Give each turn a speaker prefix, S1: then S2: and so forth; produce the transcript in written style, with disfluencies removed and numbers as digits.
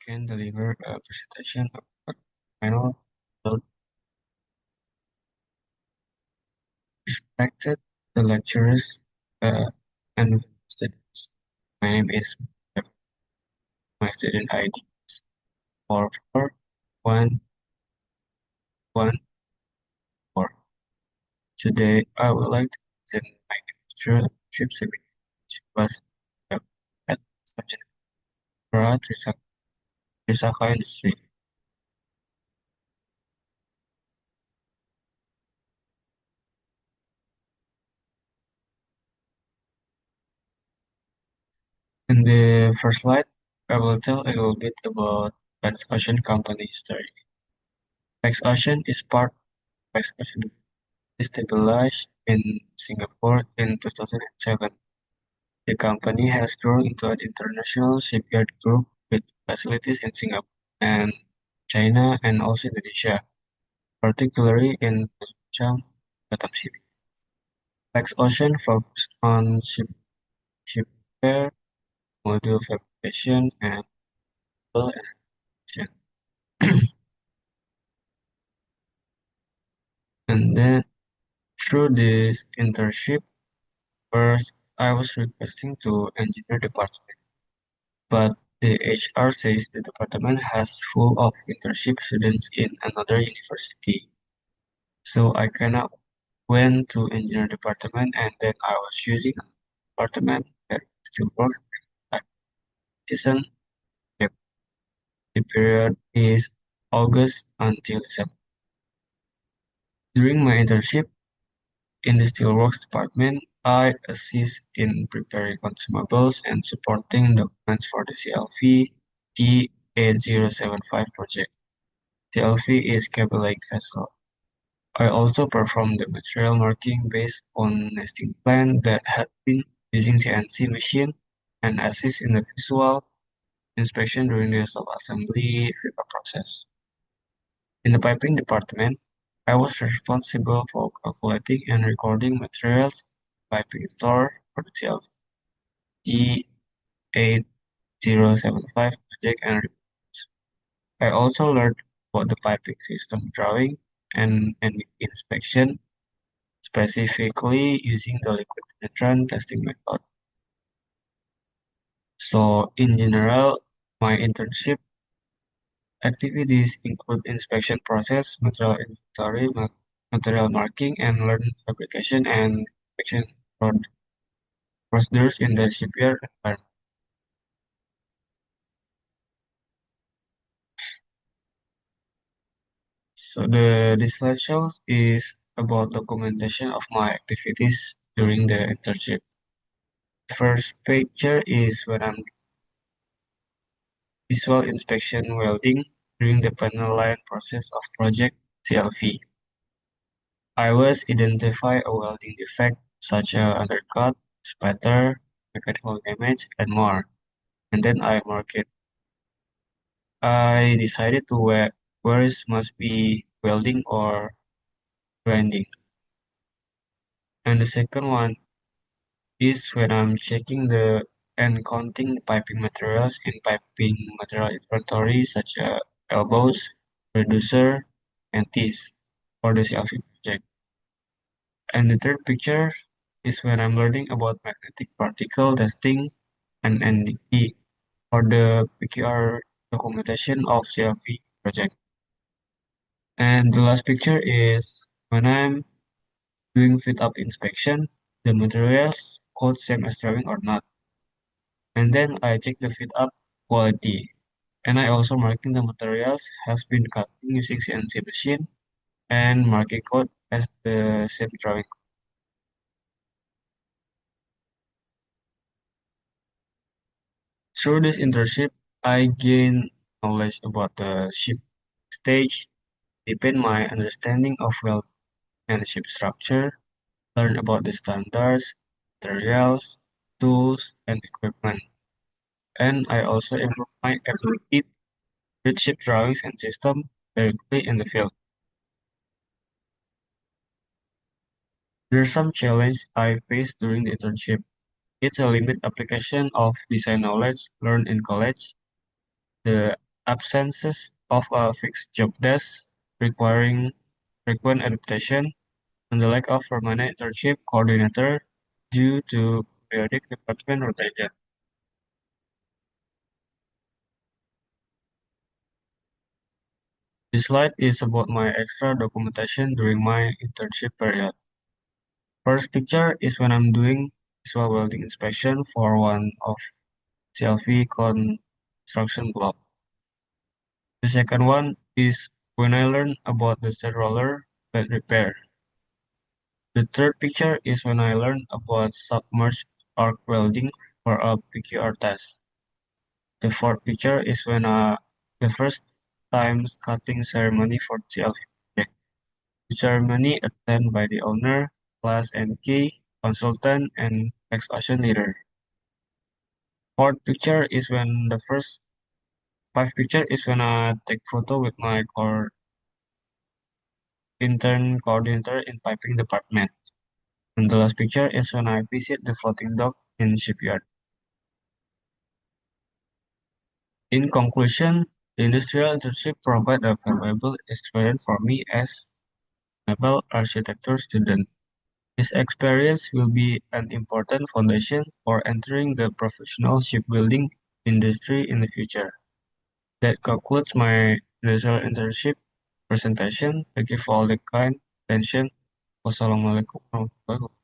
S1: can deliver a presentation about final load respected the lecturers and students. My name is my student ID is 44114. Today I would like to present my industrial trip certificate, which was at such an Trisakha Industri. In the first slide, I will tell a little bit about Pax Ocean Company history. Pax Ocean is part of Pax Ocean established in Singapore in 2007. The company has grown into an international shipyard group with facilities in Singapore and China and also Indonesia, particularly in Chang, Batam City. Pax Ocean focuses on ship repair, module fabrication, and hull erection. And then through this internship, first I was requesting to engineer department, but the HR says the department has full of internship students in another university. So I cannot went to engineer department and then I was using a department that still works at season. The, the period is August until December. During my internship in the steelworks department, I assist in preparing consumables and supporting documents for the CLV G8075 project. CLV is cable laying vessel. I also performed the material marking based on nesting plan that had been using CNC machine and assist in the visual inspection during the sub-assembly process. In the piping department, I was responsible for calculating and recording materials piping store for the G8075 project and reports. I also learned about the piping system drawing and inspection, specifically using the liquid penetrant testing method. So in general, my internship activities include inspection process, material inventory, material marking, and learn fabrication and inspection procedures in the shipyard environment. So this slide shows is about documentation of my activities during the internship. First picture is when I'm visual inspection welding during the panel line process of project CLV. I was identify a welding defect such as undercut, spatter, mechanical damage, and more. And then I mark it. I decided to where it must be welding or grinding. And the second one is when I'm checking the and counting piping materials in piping material inventory such as elbows, reducer, and teeth for the CLV project. And the third picture is when I'm learning about magnetic particle testing and NDP for the PQR documentation of CLV project. And the last picture is when I'm doing fit-up inspection, the materials code same as drawing or not. And then I check the fit-up quality. And I also marking the materials has been cut using CNC machine and marking code as the same drawing. Through this internship, I gain knowledge about the ship stage, deepen my understanding of weld and ship structure, learn about the standards, materials, tools, and equipment. And I also improve my ability to read ship drawings and system directly in the field. There are some challenges I faced during the internship. It's a limited application of design knowledge learned in college. The absences of a fixed job desk requiring frequent adaptation, and the lack of permanent internship coordinator due to periodic department rotation. This slide is about my extra documentation during my internship period. First picture is when I'm doing visual welding inspection for one of CLV construction block. The second one is when I learned about the stud roller bed repair. The third picture is when I learned about submerged arc welding for a PQR test. The fourth picture is when the first time cutting ceremony for CLV project. The ceremony attended by the owner, class and key, consultant, and ex-ocean leader. Fourth picture is when the first five picture is when I take photo with my intern coordinator in piping department. And the last picture is when I visit the floating dock in shipyard. In conclusion, the industrial internship provided a valuable experience for me as a naval architecture student. This experience will be an important foundation for entering the professional shipbuilding industry in the future. That concludes my industrial internship presentation. Thank you for all the kind attention. Wassalamualaikum warahmatullahi wabarakatuh.